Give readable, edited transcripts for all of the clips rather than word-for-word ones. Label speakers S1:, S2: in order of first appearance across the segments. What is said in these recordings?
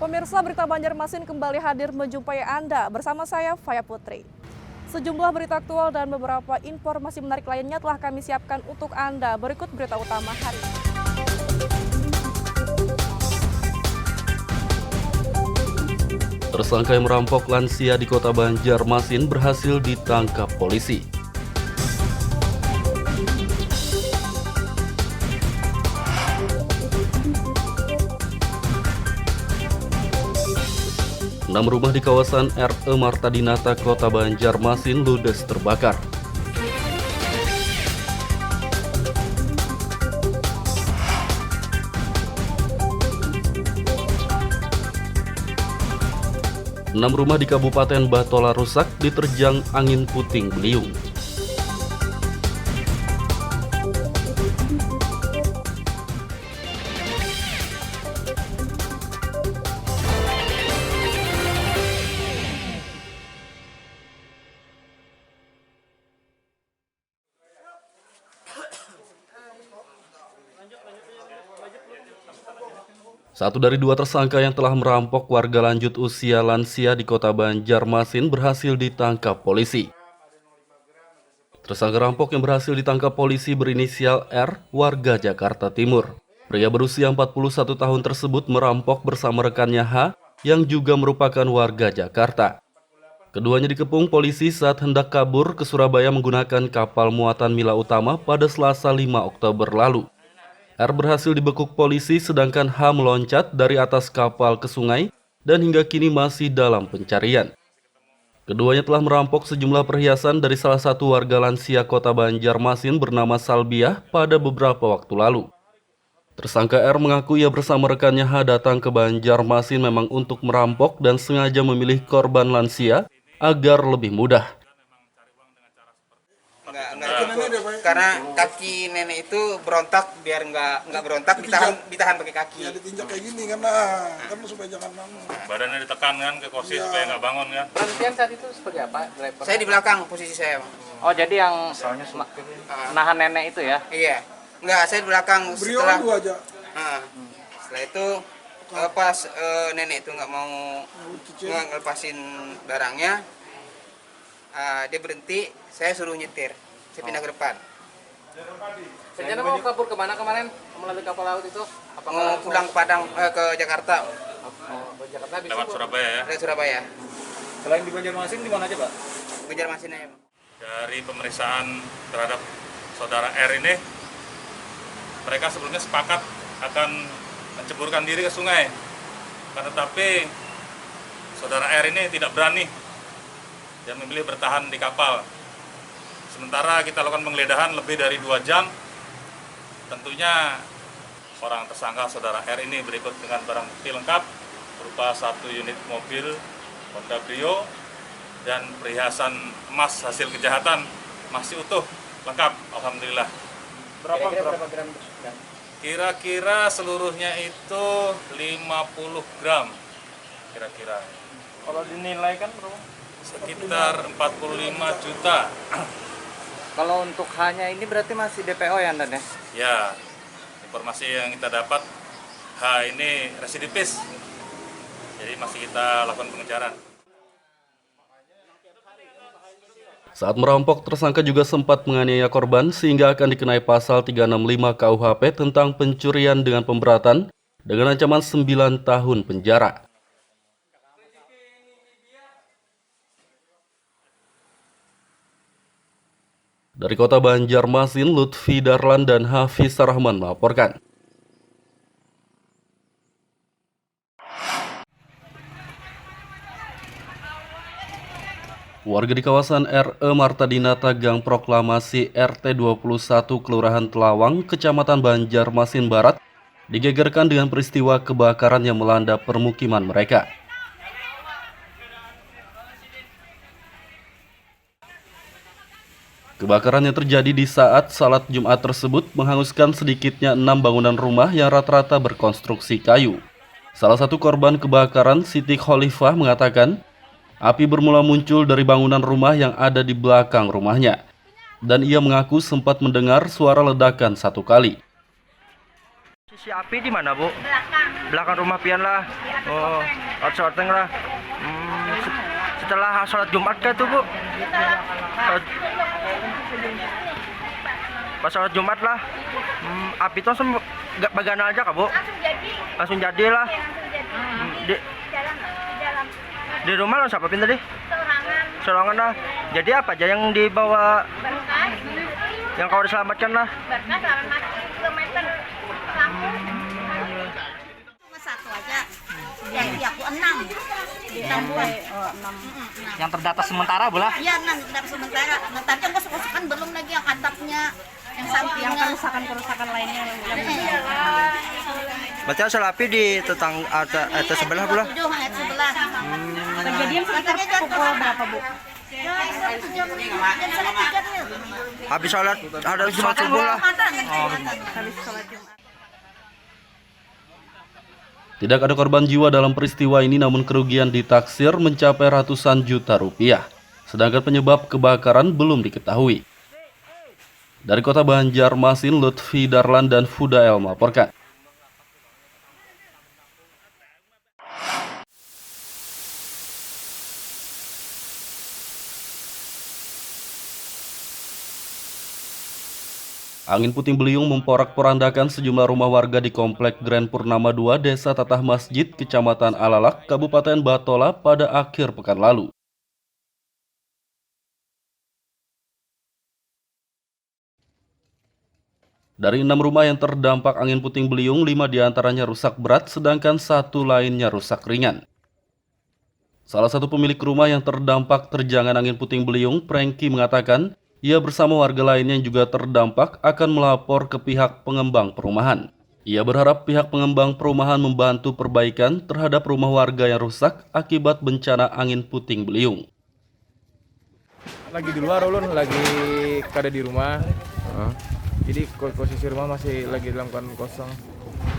S1: Pemirsa, berita Banjarmasin kembali hadir menjumpai Anda bersama saya, Faya Putri. Sejumlah berita aktual dan beberapa informasi menarik lainnya telah kami siapkan untuk Anda. Berikut berita utama hari ini.
S2: Tersangka yang merampok lansia di kota Banjarmasin berhasil ditangkap polisi. Enam rumah di kawasan RE Marta Dinata, kota Banjarmasin ludes terbakar. Enam rumah di Kabupaten Batola rusak diterjang angin puting beliung. Satu dari dua tersangka yang telah merampok warga lanjut usia lansia di kota Banjarmasin berhasil ditangkap polisi. Tersangka rampok yang berhasil ditangkap polisi berinisial R, warga Jakarta Timur. Pria berusia 41 tahun tersebut merampok bersama rekannya H, yang juga merupakan warga Jakarta. Keduanya dikepung polisi saat hendak kabur ke Surabaya menggunakan kapal muatan Mila Utama pada Selasa 5 Oktober lalu. R berhasil dibekuk polisi sedangkan H meloncat dari atas kapal ke sungai dan hingga kini masih dalam pencarian. Keduanya telah merampok sejumlah perhiasan dari salah satu warga lansia kota Banjarmasin bernama Salbiah pada beberapa waktu lalu. Tersangka R mengaku ia bersama rekannya H datang ke Banjarmasin memang untuk merampok dan sengaja memilih korban lansia agar lebih mudah.
S3: Karena kaki nenek itu berontak, biar nggak berontak ditahan pakai kaki.
S4: Ya ditinjak kayak gini kan supaya jangan bangun.
S5: Badannya ditekan kan ke kursi supaya nggak bangun kan.
S6: Lantian saat itu seperti apa? Driver?
S3: Saya di belakang posisi saya, Bang.
S6: Oh, jadi yang nahan nenek itu ya?
S3: Iya. Nggak, saya di belakang
S4: Beliau
S3: setelah
S4: dua aja.
S3: setelah itu pas nenek itu nggak mau ngelepasin barangnya, dia berhenti, saya suruh nyetir. Saya pindah ke depan.
S6: Rencana mau kabur kemana kemarin melalui kapal laut itu?
S3: Mau pulang ke Padang, ke Jakarta.
S6: Oh, ke Jakarta habis
S5: Lewat
S6: itu
S5: Surabaya ya.
S3: Dari Surabaya.
S6: Selain di Banjarmasin di mana aja, Pak?
S3: Banjarmasin aja, Bang.
S5: Dari pemeriksaan terhadap saudara R ini, mereka sebelumnya sepakat akan menceburkan diri ke sungai. Tetapi saudara R ini tidak berani. Dia memilih bertahan di kapal. Sementara kita lakukan penggeledahan lebih dari 2 jam, tentunya orang tersangka saudara R ini berikut dengan barang bukti lengkap berupa 1 unit mobil Honda Brio dan perhiasan emas hasil kejahatan masih utuh, lengkap, alhamdulillah.
S6: berapa gram?
S5: Kira-kira seluruhnya itu 50 gram, kira-kira.
S6: Kalau dinilai kan berapa?
S5: Sekitar 45 juta.
S6: Kalau untuk hanya ini berarti masih DPO ya, Anda ya?
S5: Ya, informasi yang kita dapat, H ini residivis, jadi masih kita lakukan pengejaran.
S2: Saat merampok, tersangka juga sempat menganiaya korban sehingga akan dikenai pasal 365 KUHP tentang pencurian dengan pemberatan dengan ancaman 9 tahun penjara. Dari kota Banjarmasin, Lutfi Darlan dan Hafiz Rahman melaporkan. Warga di kawasan RE Marta Dinata Gang Proklamasi RT 21 Kelurahan Telawang, Kecamatan Banjarmasin Barat, digegerkan dengan peristiwa kebakaran yang melanda permukiman mereka. Kebakaran yang terjadi di saat salat Jumat tersebut menghanguskan sedikitnya 6 bangunan rumah yang rata-rata berkonstruksi kayu. Salah satu korban kebakaran, Siti Khalifah, mengatakan api bermula muncul dari bangunan rumah yang ada di belakang rumahnya. Dan ia mengaku sempat mendengar suara ledakan 1 kali.
S7: Si api di mana, Bu?
S8: Belakang.
S7: Belakang rumah pian lah. Oh, outsorting lah. Setelah sholat Jumat kah tuh, Bu? Pas sholat Jumat lah. Api itu langsung bagana aja kah, Bu? Langsung jadi lah. Di
S8: Dalam.
S7: di rumah lo siapa pindah deh?
S8: Seorangan.
S7: Lah. Jadi apa aja yang dibawa?
S8: Berkas.
S7: Yang kau diselamatkan lah?
S8: Berkas 8 kilometer. Lampu. Cuma satu aja. Jadi aku 6. Ditambah 6.
S6: Yang terdata sementara bola?
S8: Iya, 6 terdata sementara. Nah, tadi yang kerusakan belum lagi yang atapnya, yang sampingnya. Yang kerusakan lainnya.
S7: Berarti asal api di atas sebelah pula?
S8: 7 ayat 11.
S9: Kejadian sekitar pukul berapa, Bu?
S8: Jam 3.
S7: Habis sholat, ada sholat subuh lah.
S2: Tidak ada korban jiwa dalam peristiwa ini, namun kerugian ditaksir mencapai ratusan juta rupiah. Sedangkan penyebab kebakaran belum diketahui. Dari Kota Banjarmasin, Lutfi Darlan dan Fudael melaporkan. Angin puting beliung memporak-porandakan sejumlah rumah warga di Komplek Grand Purnama 2, Desa Tatah Masjid, Kecamatan Alalak, Kabupaten Batola pada akhir pekan lalu. Dari 6 rumah yang terdampak angin puting beliung, 5 diantaranya rusak berat, sedangkan 1 lainnya rusak ringan. Salah satu pemilik rumah yang terdampak terjangan angin puting beliung, Prengki, mengatakan ia bersama warga lainnya yang juga terdampak akan melapor ke pihak pengembang perumahan. Ia berharap pihak pengembang perumahan membantu perbaikan terhadap rumah warga yang rusak akibat bencana angin puting beliung.
S10: Lagi di luar ulun, lagi kada di rumah. Jadi posisi rumah masih lagi dalam keadaan kosong.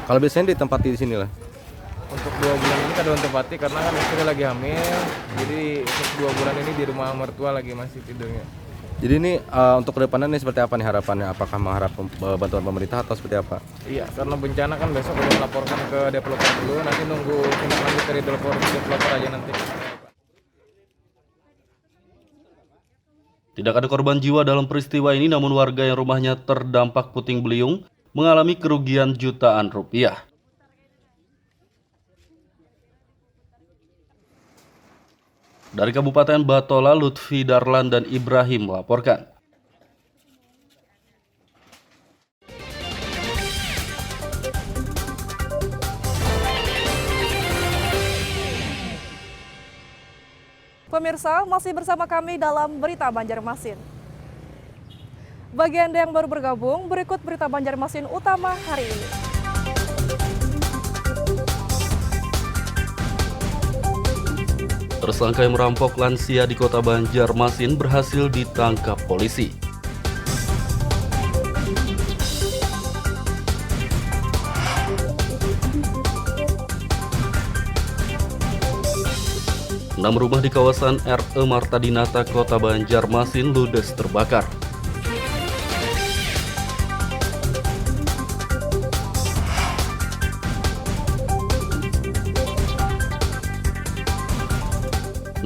S11: Kalau biasanya ditempati di sini lah.
S10: Untuk 2 bulan ini kada ditempati karena kan istri lagi hamil. Jadi untuk 2 bulan ini di rumah mertua lagi masih tidurnya.
S11: Jadi ini untuk kedepannya nih seperti apa nih harapannya? Apakah mengharap bantuan pemerintah atau seperti apa?
S10: Iya, karena bencana kan besok udah melaporkan ke developer dulu. Nanti nunggu tindak lanjut dari developer aja nanti.
S2: Tidak ada korban jiwa dalam peristiwa ini, namun warga yang rumahnya terdampak puting beliung mengalami kerugian jutaan rupiah. Dari Kabupaten Batola, Lutfi Darlan dan Ibrahim melaporkan.
S1: Pemirsa, masih bersama kami dalam Berita Banjarmasin. Bagi Anda yang baru bergabung, berikut Berita Banjarmasin utama hari ini.
S2: Tersangka yang merampok lansia di Kota Banjarmasin berhasil ditangkap polisi. Enam rumah di kawasan RE Marta Dinata, Kota Banjarmasin ludes terbakar.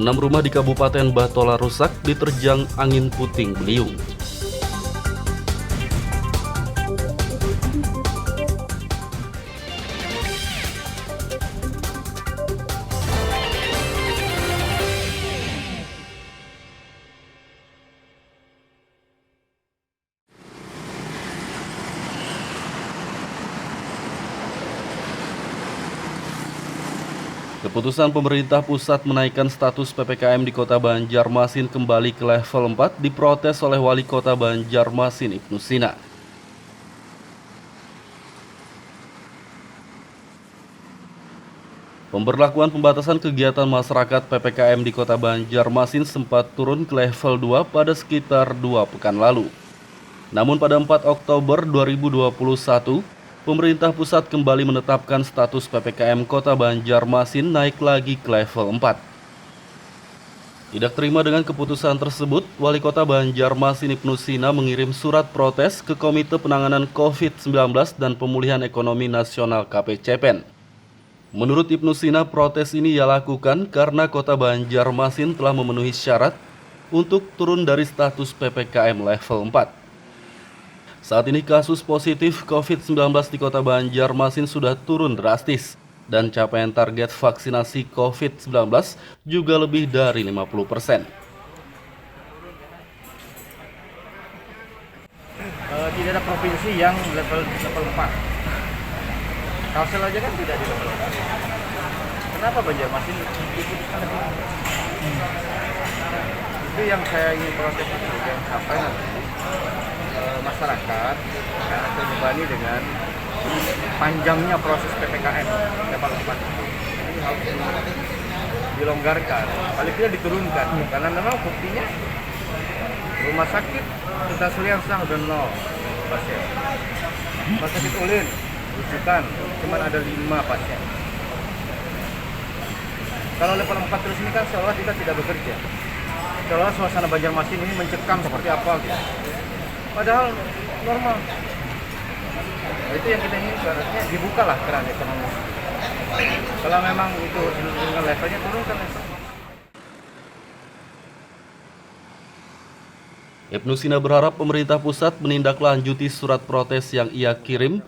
S2: Enam rumah di Kabupaten Batola rusak diterjang angin puting beliung. Keputusan pemerintah pusat menaikkan status PPKM di Kota Banjarmasin kembali ke level 4 diprotes oleh Wali Kota Banjarmasin Ibnu Sina. Pemberlakuan pembatasan kegiatan masyarakat PPKM di Kota Banjarmasin sempat turun ke level 2 pada sekitar 2 pekan lalu. Namun pada 4 Oktober 2021, pemerintah pusat kembali menetapkan status PPKM Kota Banjarmasin naik lagi ke level 4. Tidak terima dengan keputusan tersebut, Wali Kota Banjarmasin Ibnu Sina mengirim surat protes ke Komite Penanganan COVID-19 dan Pemulihan Ekonomi Nasional KPCPEN. Menurut Ibnu Sina, protes ini ia lakukan karena Kota Banjarmasin telah memenuhi syarat untuk turun dari status PPKM level 4. Saat ini kasus positif COVID-19 di Kota Banjarmasin sudah turun drastis. Dan capaian target vaksinasi COVID-19 juga lebih dari 50%.
S7: Tidak ada provinsi yang level 4. Kalsel aja kan tidak di level 4. Kenapa Banjarmasin diputuskan level 4? Itu yang saya ingin protes itu, yang sampai nanti masyarakat terbebani dengan panjangnya proses PPKM level 4 itu. Jadi harus dilonggarkan, paling tidak diturunkan, karena memang buktinya rumah sakit kita Suliansang udah 0 pasien, rumah sakit Ulin rujukan cuma ada 5 pasien. Kalau level 4 terus ini kan seolah kita tidak bekerja, seolah suasana Banjarmasin ini mencekam seperti apa gitu. Padahal normal. Itu yang kita ingin, seharusnya dibukalah keran ekonomi. Kalau memang itu dengan levelnya, turunkan level.
S2: Ibnu Sina berharap pemerintah pusat menindaklanjuti surat protes yang ia kirim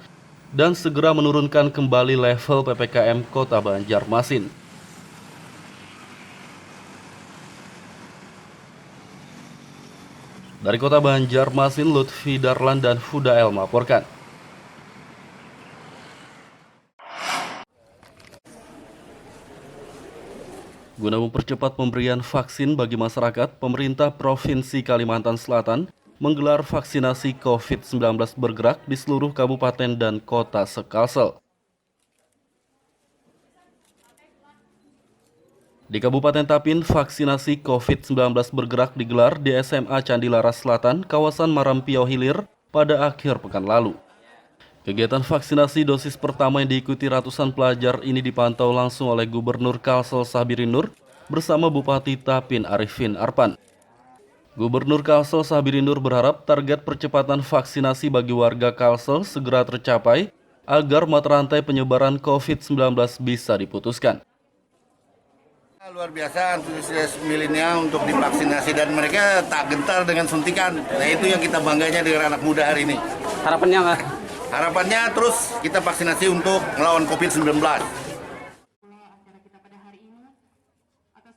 S2: dan segera menurunkan kembali level PPKM Kota Banjarmasin. Dari Kota Banjarmasin, Lutfi Darlan dan Fudael melaporkan. Guna mempercepat pemberian vaksin bagi masyarakat, pemerintah Provinsi Kalimantan Selatan menggelar vaksinasi COVID-19 bergerak di seluruh kabupaten dan kota se-Kalsel. Di Kabupaten Tapin, vaksinasi COVID-19 bergerak digelar di SMA Candilara Selatan, kawasan Marampiau Hilir pada akhir pekan lalu. Kegiatan vaksinasi dosis pertama yang diikuti ratusan pelajar ini dipantau langsung oleh Gubernur Kalsel Sabiri Nur bersama Bupati Tapin Arifin Arpan. Gubernur Kalsel Sabiri Nur berharap target percepatan vaksinasi bagi warga Kalsel segera tercapai agar mata rantai penyebaran COVID-19 bisa diputuskan.
S12: Luar biasa antusias milenial untuk divaksinasi dan mereka tak gentar dengan suntikan. Nah itu yang kita bangganya dengan anak muda hari ini.
S6: Harapannya nggak?
S12: Harapannya terus kita vaksinasi untuk melawan COVID-19.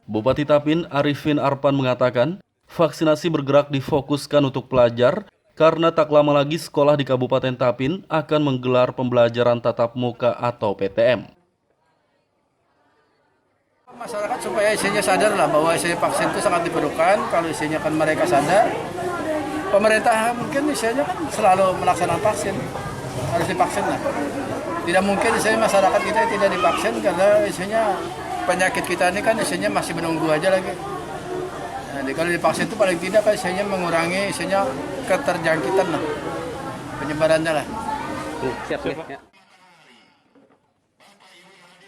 S2: Bupati Tapin Arifin Arpan mengatakan, vaksinasi bergerak difokuskan untuk pelajar karena tak lama lagi sekolah di Kabupaten Tapin akan menggelar pembelajaran tatap muka atau PTM.
S13: Masyarakat supaya isinya sadar lah bahwa isinya vaksin itu sangat diperlukan. Kalau isinya kan mereka sadar, pemerintah mungkin isinya kan selalu melaksanakan vaksin. Harus divaksin lah. Tidak mungkin isinya masyarakat kita tidak divaksin karena isinya penyakit kita ini kan isinya masih menunggu aja lagi. Jadi kalau divaksin itu paling tidak kan isinya mengurangi isinya keterjangkitan lah, penyebarannya lah.
S6: Siap ya.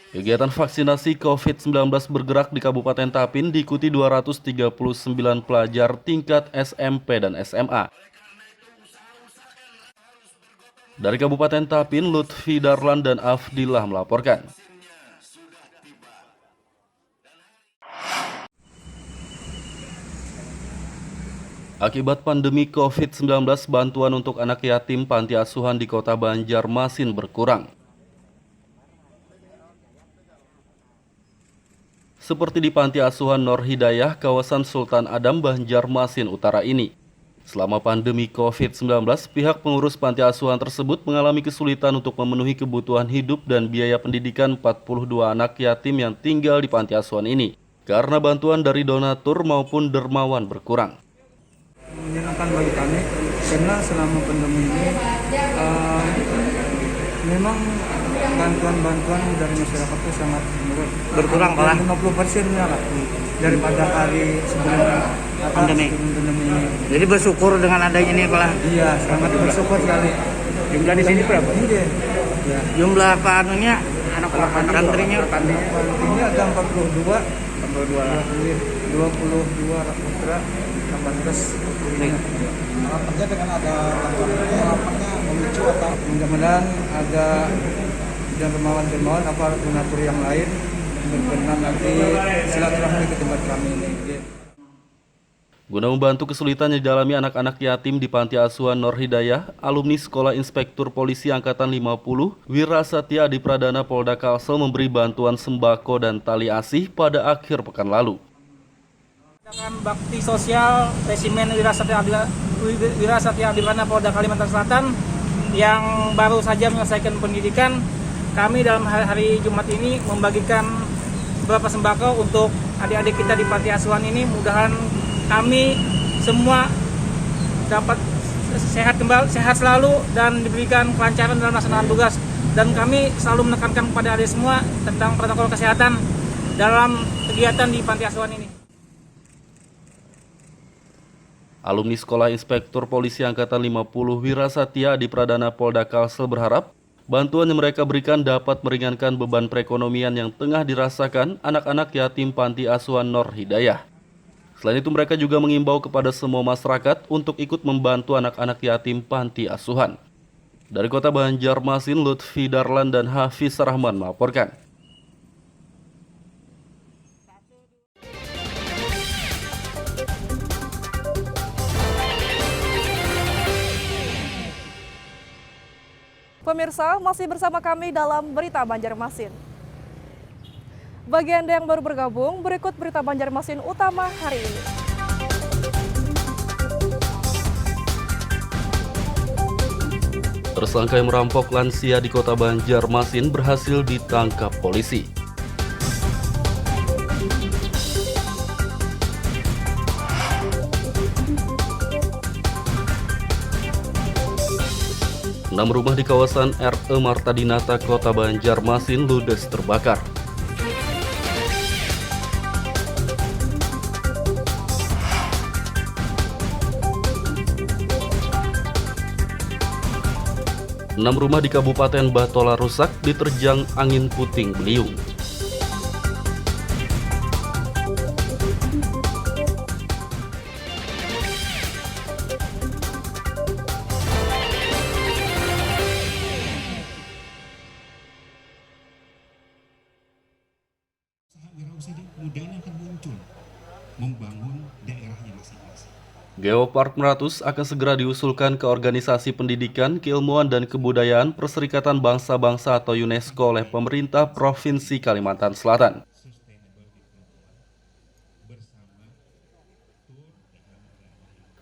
S2: Kegiatan vaksinasi COVID-19 bergerak di Kabupaten Tapin diikuti 239 pelajar tingkat SMP dan SMA. Dari Kabupaten Tapin, Lutfi Darlan dan Afdillah melaporkan. Akibat pandemi COVID-19, bantuan untuk anak yatim panti asuhan di Kota Banjarmasin berkurang. Seperti di Panti Asuhan Nur Hidayah, kawasan Sultan Adam, Banjarmasin Utara ini. Selama pandemi COVID-19, pihak pengurus panti asuhan tersebut mengalami kesulitan untuk memenuhi kebutuhan hidup dan biaya pendidikan 42 anak yatim yang tinggal di panti asuhan ini, karena bantuan dari donatur maupun dermawan berkurang.
S14: Menyenangkan bagi kami, karena selama pandemi ini memang bantuan-bantuan dari masyarakat itu sangat menurun.
S6: Berkurang malah
S14: 50%-nya lah daripada hari sebelum pandemi ini.
S6: Jadi bersyukur dengan adanya ini Pak.
S14: Iya, sangat bersyukur sekali.
S6: Jumlah di sini berapa?
S14: Iya. Ya.
S6: Jumlah anak-anak santrinya
S14: ini ada 42. 22 anak putra 18 putri.
S4: Harapannya dengan ada harapannya memicu atau
S14: Mudah-mudahan ada dermawan-dermawan aparat donatur yang lain berkenan nanti silaturahmi ke tempat kami ini.
S2: Guna membantu kesulitan yang dialami anak-anak yatim di Panti Asuhan Nur Hidayah, alumni Sekolah Inspektur Polisi Angkatan 50, Wira Satya Adi Pradana Polda Kalsel memberi bantuan sembako dan tali asih pada akhir pekan lalu.
S15: Dengan bakti sosial Resimen Wira Satya Adi Pradana Polda Kalimantan Selatan yang baru saja menyelesaikan pendidikan, kami dalam hari Jumat ini membagikan beberapa sembako untuk adik-adik kita di Panti Asuhan ini. Mudahan kami semua dapat sehat selalu dan diberikan kelancaran dalam melaksanakan tugas. Dan kami selalu menekankan kepada adik semua tentang protokol kesehatan dalam kegiatan di Panti Asuhan ini.
S2: Alumni Sekolah Inspektur Polisi Angkatan 50 Wira Satya Adi Pradana Polda Kalsel berharap bantuan yang mereka berikan dapat meringankan beban perekonomian yang tengah dirasakan anak-anak yatim Panti Asuhan Nur Hidayah. Selain itu mereka juga mengimbau kepada semua masyarakat untuk ikut membantu anak-anak yatim Panti Asuhan. Dari Kota Banjarmasin, Lutfi Darlan dan Hafiz Rahman melaporkan.
S1: Pemirsa, masih bersama kami dalam Berita Banjarmasin. Bagi Anda yang baru bergabung, berikut Berita Banjarmasin utama hari ini.
S2: Tersangka yang merampok lansia di Kota Banjarmasin berhasil ditangkap polisi. Enam rumah di kawasan RE Marta Dinata, Kota Banjarmasin ludes terbakar. Enam rumah di Kabupaten Batola rusak diterjang angin puting beliung.
S16: Wirausaha muda ini akan muncul membangun daerahnya masing-masing.
S2: Geopark Meratus akan segera diusulkan ke Organisasi Pendidikan, Keilmuan dan Kebudayaan Perserikatan Bangsa-Bangsa atau UNESCO oleh pemerintah Provinsi Kalimantan Selatan.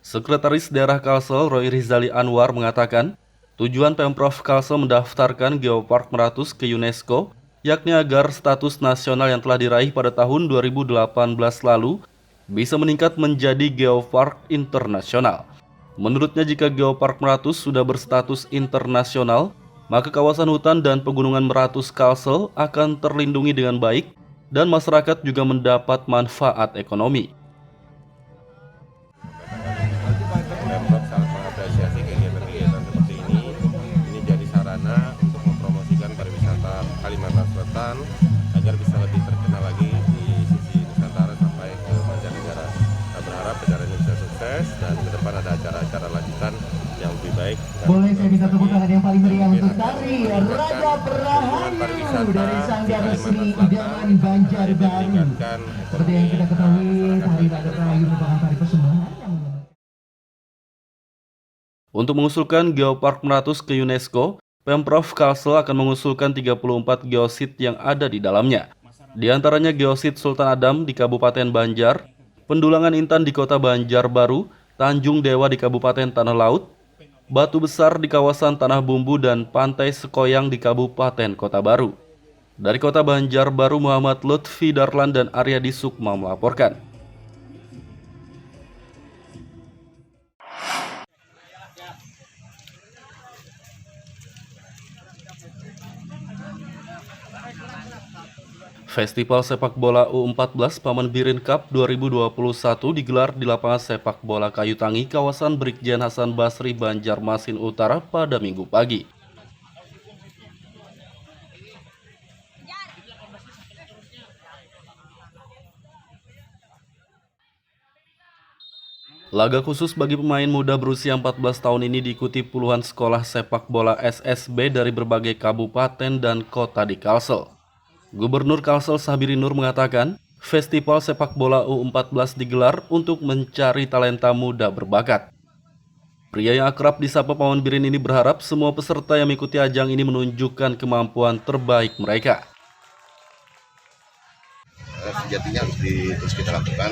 S2: Sekretaris Daerah Kalsel Roy Rizali Anwar mengatakan, tujuan Pemprov Kalsel mendaftarkan Geopark Meratus ke UNESCO, yakni agar status nasional yang telah diraih pada tahun 2018 lalu bisa meningkat menjadi Geopark internasional. Menurutnya jika Geopark Meratus sudah berstatus internasional, maka kawasan hutan dan pegunungan Meratus Kalsel akan terlindungi dengan baik dan masyarakat juga mendapat manfaat ekonomi.
S17: Pemprov sangat mengapresiasi kegiatan-kegiatan seperti ini. Ini jadi sarana untuk mempromosikan pariwisata Kalimantan Selatan agar bisa lebih terkenal lagi di sisi Nusantara sampai ke mancanegara. Kita berharap acara ini bisa sukses dan ke depan ada acara-acara lanjutan yang lebih baik.
S18: Boleh saya minta tepuk tangan yang paling meriah untuk tari Raja Perahu dari Sanggar Resmi Idaman Banjarbaru. Seperti yang kita ketahui, tari Raja Perahu merupakan tari persembahan yang
S2: Untuk mengusulkan Geopark Meratus ke UNESCO, Pemprov Kalsel akan mengusulkan 34 geosit yang ada di dalamnya. Di antaranya geosit Sultan Adam di Kabupaten Banjar, Pendulangan Intan di Kota Banjarbaru, Tanjung Dewa di Kabupaten Tanah Laut, Batu Besar di kawasan Tanah Bumbu, dan Pantai Sekoyang di Kabupaten Kota Baru. Dari Kota Banjarbaru, Muhammad Lutfi Darlan dan Aryadi Sukma melaporkan. Festival Sepak Bola U14 Paman Birin Cup 2021 digelar di lapangan sepak bola Kayu Tangi, kawasan Brigjen Hasan Basri, Banjarmasin Utara pada Minggu pagi. Laga khusus bagi pemain muda berusia 14 tahun ini diikuti puluhan sekolah sepak bola SSB dari berbagai kabupaten dan kota di Kalsel. Gubernur Kalsel Sabiri Nur mengatakan, festival sepak bola U14 digelar untuk mencari talenta muda berbakat. Pria yang akrab disapa Paman Birin ini berharap semua peserta yang mengikuti ajang ini menunjukkan kemampuan terbaik mereka.
S12: Sejatinya harus terus kita lakukan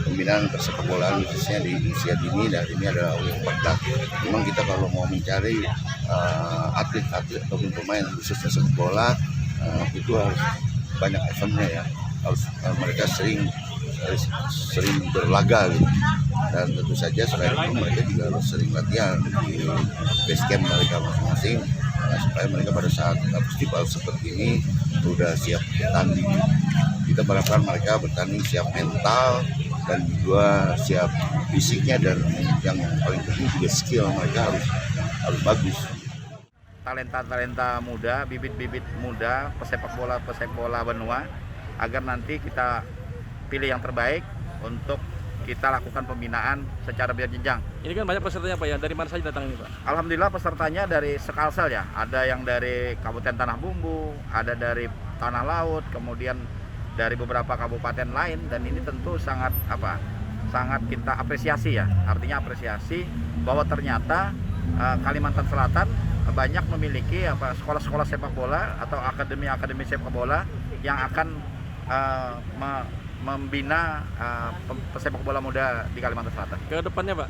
S12: pembinaan persepak bolaan khususnya di usia dini, dan ini adalah U14. Memang kita kalau mau mencari atlet-atlet ataupun pemain khusus sepak bola itu harus banyak eventnya ya, harus mereka sering berlaga gitu. Dan tentu saja selain itu mereka juga harus sering latihan di base camp mereka masing-masing supaya mereka pada saat festival seperti ini sudah siap bertanding. Kita berharapkan mereka bertanding siap mental dan juga siap fisiknya, dan yang paling penting juga skill mereka harus bagus.
S7: Talenta muda, bibit-bibit muda pesepak bola benua, agar nanti kita pilih yang terbaik untuk kita lakukan pembinaan secara berjenjang.
S6: Ini kan banyak pesertanya Pak ya, dari mana saja datang ini Pak?
S7: Alhamdulillah pesertanya dari Sekalsel ya, ada yang dari Kabupaten Tanah Bumbu, ada dari Tanah Laut, kemudian dari beberapa kabupaten lain, dan ini tentu sangat kita apresiasi ya. Artinya apresiasi bahwa ternyata Kalimantan Selatan banyak memiliki sekolah-sekolah sepak bola atau akademi-akademi sepak bola yang akan membina pesepak bola muda di Kalimantan Selatan.
S6: Kedepannya Pak?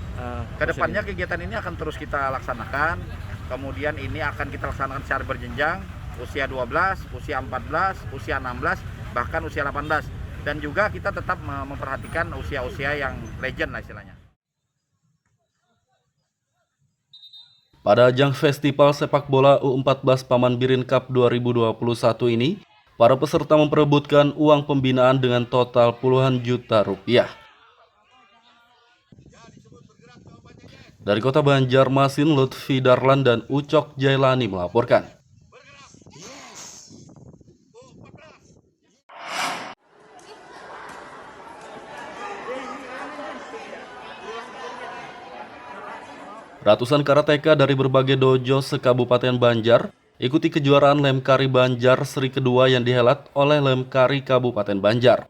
S7: Kedepannya kegiatan ini akan terus kita laksanakan. Kemudian ini akan kita laksanakan secara berjenjang, usia 12, usia 14, usia 16, bahkan usia 18. Dan juga kita tetap memperhatikan usia-usia yang legend lah istilahnya.
S2: Pada ajang festival sepak bola U14 Paman Birin Cup 2021 ini, para peserta memperebutkan uang pembinaan dengan total puluhan juta rupiah. Dari Kota Banjarmasin, Lutfi Darlan dan Ucok Jailani melaporkan. Ratusan karateka dari berbagai dojo se-Kabupaten Banjar ikuti kejuaraan Lemkari Banjar seri kedua yang dihelat oleh Lemkari Kabupaten Banjar.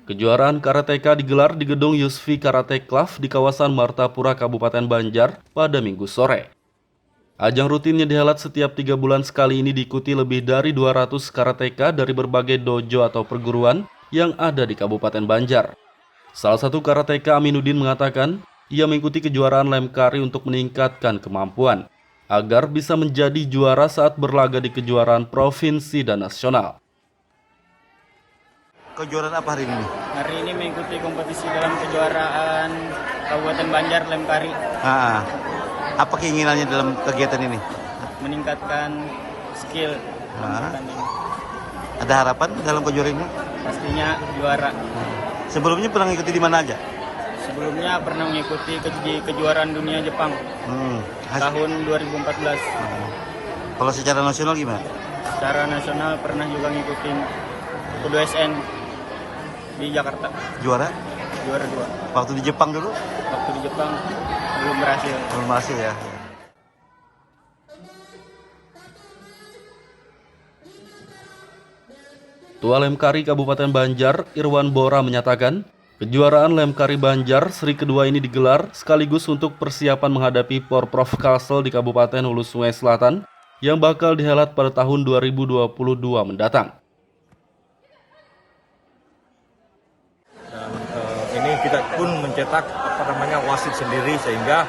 S2: Kejuaraan karateka digelar di gedung Yusfi Karate Club di kawasan Martapura, Kabupaten Banjar pada Minggu sore. Ajang rutinnya dihelat setiap 3 bulan sekali ini diikuti lebih dari 200 karateka dari berbagai dojo atau perguruan yang ada di Kabupaten Banjar. Salah satu karateka Aminuddin mengatakan, ia mengikuti kejuaraan Lemkari untuk meningkatkan kemampuan agar bisa menjadi juara saat berlaga di kejuaraan provinsi dan nasional.
S12: Kejuaraan apa hari ini?
S19: Hari ini mengikuti kompetisi dalam kejuaraan Kabupaten Banjar Lemkari.
S12: Apa keinginannya dalam kegiatan ini?
S19: Meningkatkan skill.
S12: Ada harapan dalam kejuaraan ini?
S19: Pastinya juara.
S12: Sebelumnya pernah mengikuti di mana aja?
S19: Sebelumnya pernah mengikuti kejuaraan dunia Jepang tahun 2014.
S12: Kalau secara nasional gimana?
S19: Secara nasional pernah juga ngikutin U2SN di Jakarta.
S12: Juara?
S19: Juara 2.
S12: Waktu di Jepang dulu?
S19: Waktu di Jepang belum berhasil.
S12: Belum berhasil ya.
S2: Ketua Lemkari Kabupaten Banjar, Irwan Bora menyatakan, kejuaraan Lemkari Banjar seri kedua ini digelar sekaligus untuk persiapan menghadapi Porprov Kalsel di Kabupaten Hulu Sungai Selatan yang bakal dihelat pada tahun 2022 mendatang.
S20: Dan ini kita pun mencetak wasit sendiri sehingga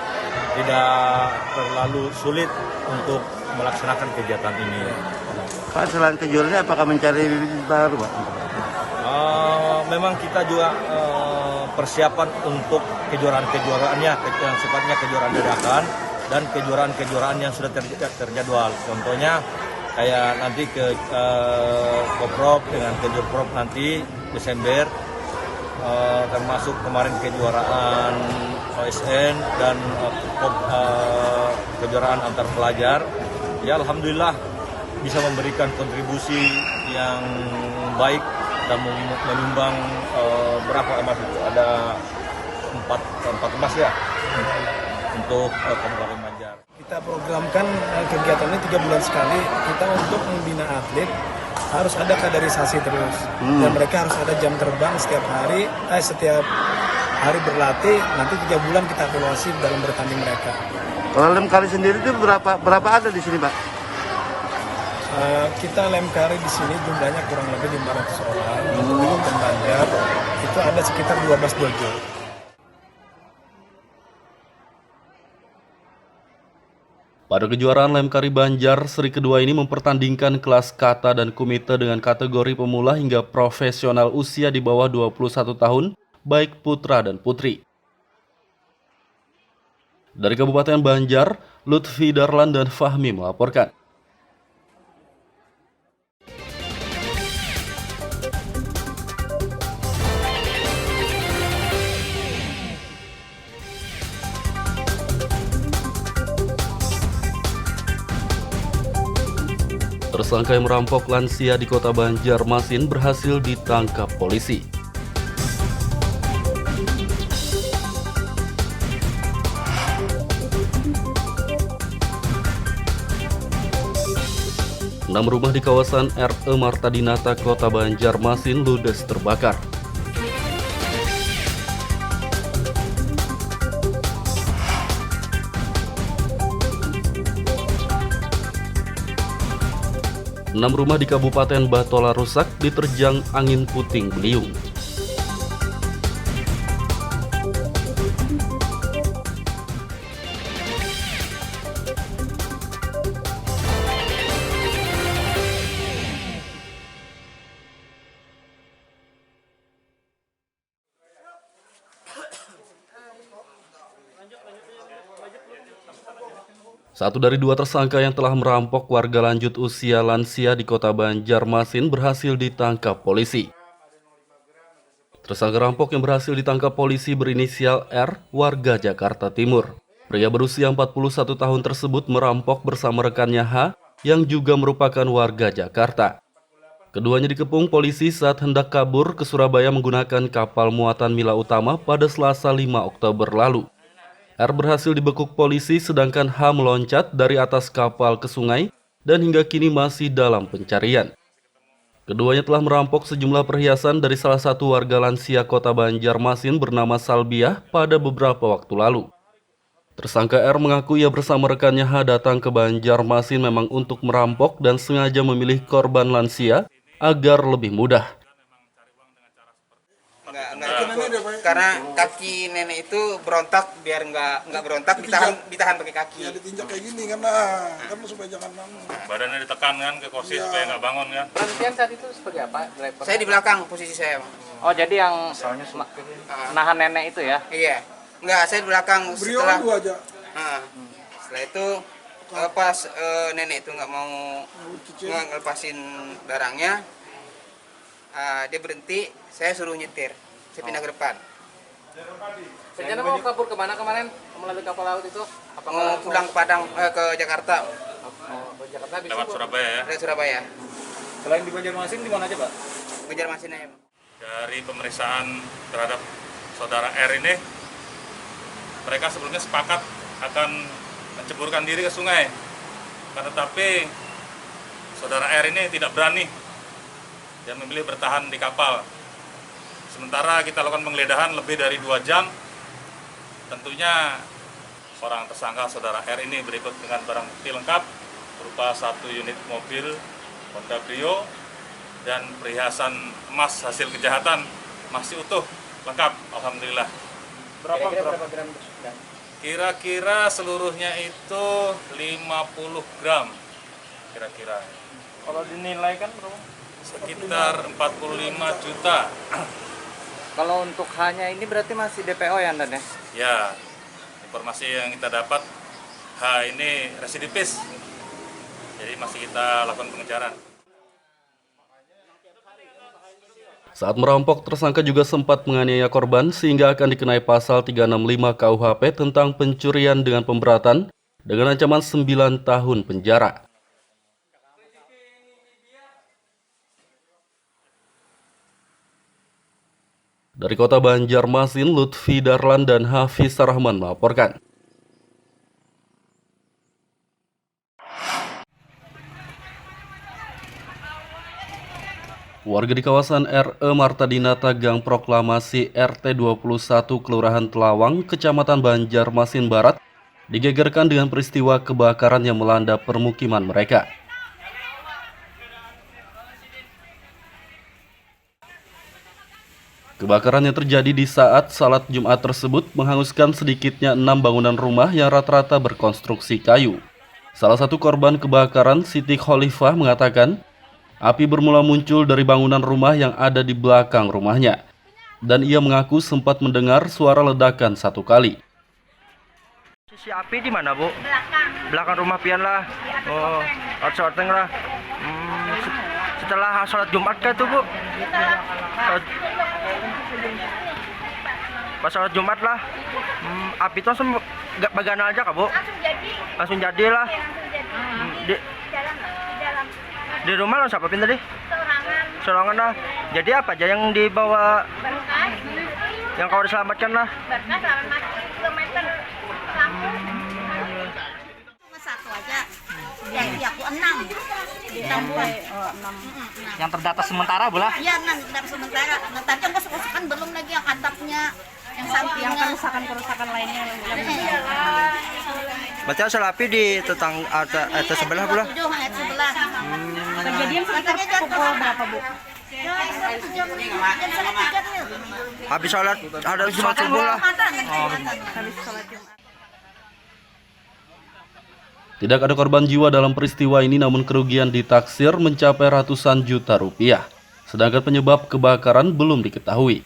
S20: tidak terlalu sulit untuk melaksanakan kegiatan ini.
S12: Pak, selain kejuaraan apakah mencari baru, Pak?
S20: Memang kita juga persiapan untuk kejuaraan-kejuaraannya, yang sifatnya kejuaraan dadakan dan kejuaraan-kejuaraan yang sudah terjadwal. Contohnya kayak nanti ke Koprov dengan Kejurprov nanti Desember, termasuk kemarin kejuaraan OSN dan kejuaraan antar pelajar. Ya alhamdulillah bisa memberikan kontribusi yang baik dan menyumbang berapa emas itu? Ada 4 emas ya untuk Kabupaten Banjar.
S21: Kita programkan kegiatan ini 3 bulan sekali. Kita untuk membina atlet harus ada kaderisasi terus dan mereka harus ada jam terbang setiap hari berlatih. Nanti 3 bulan kita evaluasi dalam bertanding mereka.
S22: Kalau Lemkari sendiri itu berapa ada di sini, Pak?
S21: Kita Lemkari di sini jumlahnya kurang lebih 500 orang. Untuk Kabupaten Banjar itu ada sekitar 12 dojo.
S2: Pada kejuaraan Lemkari Banjar, seri kedua ini mempertandingkan kelas kata dan kumite dengan kategori pemula hingga profesional usia di bawah 21 tahun, baik putra dan putri. Dari Kabupaten Banjar, Lutfi Darlan dan Fahmi melaporkan. Tersangka yang merampok lansia di kota Banjarmasin berhasil ditangkap polisi. Enam rumah di kawasan RE Marta Dinata, kota Banjarmasin ludes terbakar. Enam rumah di Kabupaten Batola rusak diterjang angin puting beliung. Satu dari 2 tersangka yang telah merampok warga lanjut usia lansia di kota Banjarmasin berhasil ditangkap polisi. Tersangka rampok yang berhasil ditangkap polisi berinisial R, warga Jakarta Timur. Pria berusia 41 tahun tersebut merampok bersama rekannya H, yang juga merupakan warga Jakarta. Keduanya dikepung polisi saat hendak kabur ke Surabaya menggunakan kapal muatan Mila Utama pada Selasa 5 Oktober lalu. R berhasil dibekuk polisi sedangkan H meloncat dari atas kapal ke sungai dan hingga kini masih dalam pencarian. Keduanya telah merampok sejumlah perhiasan dari salah satu warga lansia kota Banjarmasin bernama Salbiah pada beberapa waktu lalu. Tersangka R mengaku ia bersama rekannya H datang ke Banjarmasin memang untuk merampok dan sengaja memilih korban lansia agar lebih mudah.
S3: Karena kaki nenek itu berontak, biar nggak berontak ditahan pakai kaki.
S4: Ya ditinjak kayak gini kan supaya jangan bangun.
S5: Badannya ditekan kan ke kursi supaya nggak bangun kan.
S6: Lantian saat itu sebagai apa? Driver?
S3: Saya di belakang posisi saya.
S6: Oh jadi yang nahan nenek itu ya?
S3: Iya. Enggak, saya di belakang setelah
S4: aja.
S3: Setelah itu pas nenek itu nggak mau ngelepasin barangnya, dia berhenti, saya suruh nyetir. Saya pindah ke depan.
S6: Rencana mau kabur kemana kemarin? Melalui kapal laut itu?
S3: Mau pulang ke Padang, ke Jakarta.
S6: Ke Jakarta habis
S5: Lewat Surabaya ya?
S3: Lewat Surabaya.
S6: Selain di Banjarmasin, di mana aja Pak?
S3: Banjarmasin aja.
S5: Dari pemeriksaan terhadap saudara R ini, mereka sebelumnya sepakat akan menceburkan diri ke sungai. Tetapi saudara R ini tidak berani dan memilih bertahan di kapal. Sementara kita lakukan penggeledahan lebih dari 2 jam. Tentunya seorang tersangka saudara R ini berikut dengan barang bukti lengkap berupa 1 unit mobil Honda Brio dan perhiasan emas hasil kejahatan masih utuh, lengkap, alhamdulillah.
S6: Berapa gram?
S5: Kira-kira seluruhnya itu 50 gram kira-kira.
S6: Kalau dinilai kan berapa?
S5: Sekitar 45 juta.
S6: Kalau untuk hanya ini berarti masih DPO ya Anda ya?
S5: Ya, informasi yang kita dapat H ini residivis. Jadi masih kita lakukan pengejaran.
S2: Saat merampok, tersangka juga sempat menganiaya korban sehingga akan dikenai pasal 365 KUHP tentang pencurian dengan pemberatan dengan ancaman 9 tahun penjara. Dari kota Banjarmasin, Lutfi Darlan dan Hafiz Rahman melaporkan. Warga di kawasan RE Marta Dinata Gang Proklamasi RT 21 Kelurahan Telawang, Kecamatan Banjarmasin Barat, digegerkan dengan peristiwa kebakaran yang melanda permukiman mereka. Kebakaran yang terjadi di saat salat Jumat tersebut menghanguskan sedikitnya 6 bangunan rumah yang rata-rata berkonstruksi kayu. Salah satu korban kebakaran, Siti Khalifah, mengatakan, api bermula muncul dari bangunan rumah yang ada di belakang rumahnya, dan ia mengaku sempat mendengar suara ledakan 1 kali.
S7: Si api di mana, Bu? Belakang rumah pian lah. Oh, outsorting lah. Setelah sholat Jumat kah itu, Bu? Pas sholat Jumat lah. Api itu langsung gak bagian aja kah, Bu? Langsung jadi lah. Di rumah langsung apa pin tadi? Sorangan lah. Jadi apa aja yang dibawa? Yang kau diselamatkan lah?
S8: Cuma 1 aja. Jadi aku 6. Ditambah 6.
S6: Yang terdata sementara bola?
S8: Iya, 6 terdata sementara. Nah, tapi yang kerusakan belum lagi yang atapnya, yang sampingnya. Yang kerusakan lainnya.
S7: Berarti asal api di atas sebelah bola?
S8: 7 ayat 11.
S1: Kejadian sekitar pukul berapa, Bu?
S7: Habis sholat ada sholat subuh lah.
S8: Habis sholat Jumat.
S2: Tidak ada korban jiwa dalam peristiwa ini, namun kerugian ditaksir mencapai ratusan juta rupiah. Sedangkan penyebab kebakaran belum diketahui.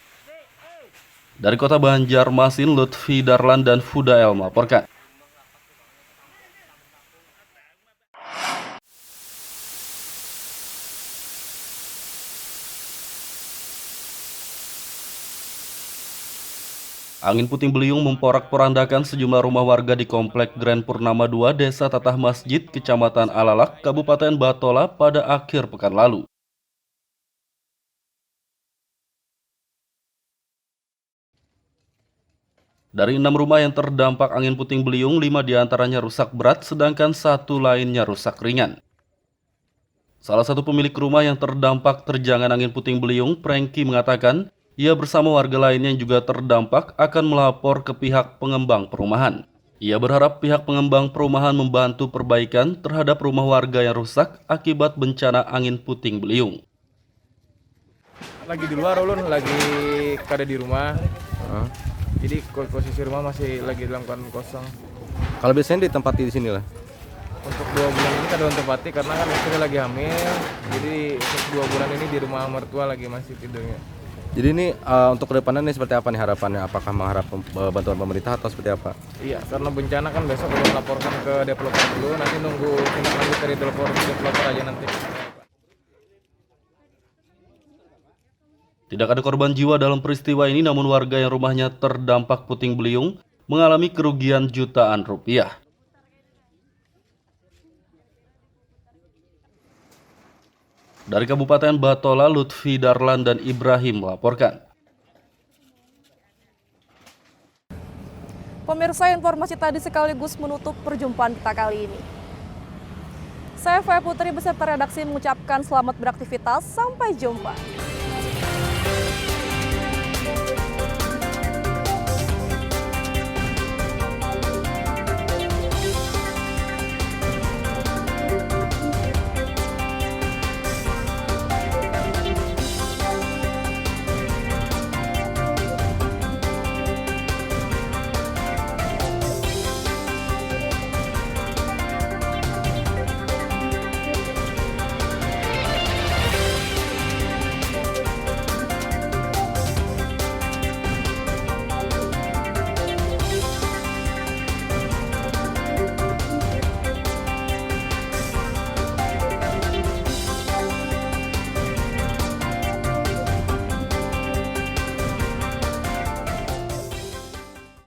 S2: Dari kota Banjarmasin, Lutfi Darlan dan Fudael melaporkan. Angin puting beliung memporak-porandakan sejumlah rumah warga di Komplek Grand Purnama 2, Desa Tatah Masjid, Kecamatan Alalak, Kabupaten Batola pada akhir pekan lalu. Dari 6 rumah yang terdampak angin puting beliung, 5 diantaranya rusak berat, sedangkan 1 lainnya rusak ringan. Salah satu pemilik rumah yang terdampak terjangan angin puting beliung, Prengki, mengatakan, ia bersama warga lainnya yang juga terdampak akan melapor ke pihak pengembang perumahan. Ia berharap pihak pengembang perumahan membantu perbaikan terhadap rumah warga yang rusak akibat bencana angin puting beliung.
S10: Lagi di luar, Ulun, lagi kada di rumah. Jadi posisi rumah masih lagi dalam keadaan kosong.
S11: Kalau biasanya ditempati di sini lah?
S10: Untuk 2 bulan ini kada ditempati karena kan istri lagi hamil. Jadi untuk 2 bulan ini di rumah mertua lagi masih tidurnya.
S11: Jadi ini untuk kedepannya ini seperti apa nih harapannya? Apakah mengharap bantuan pemerintah atau seperti apa?
S10: Iya, karena bencana kan besok belum laporkan ke developer dulu, nanti nunggu tindak lanjut dari developer aja nanti.
S2: Tidak ada korban jiwa dalam peristiwa ini, namun warga yang rumahnya terdampak puting beliung mengalami kerugian jutaan rupiah. Dari Kabupaten Batola, Lutfi Darlan dan Ibrahim melaporkan.
S1: Pemirsa, informasi tadi sekaligus menutup perjumpaan kita kali ini. Saya Faya Putri beserta redaksi mengucapkan selamat beraktivitas, sampai jumpa.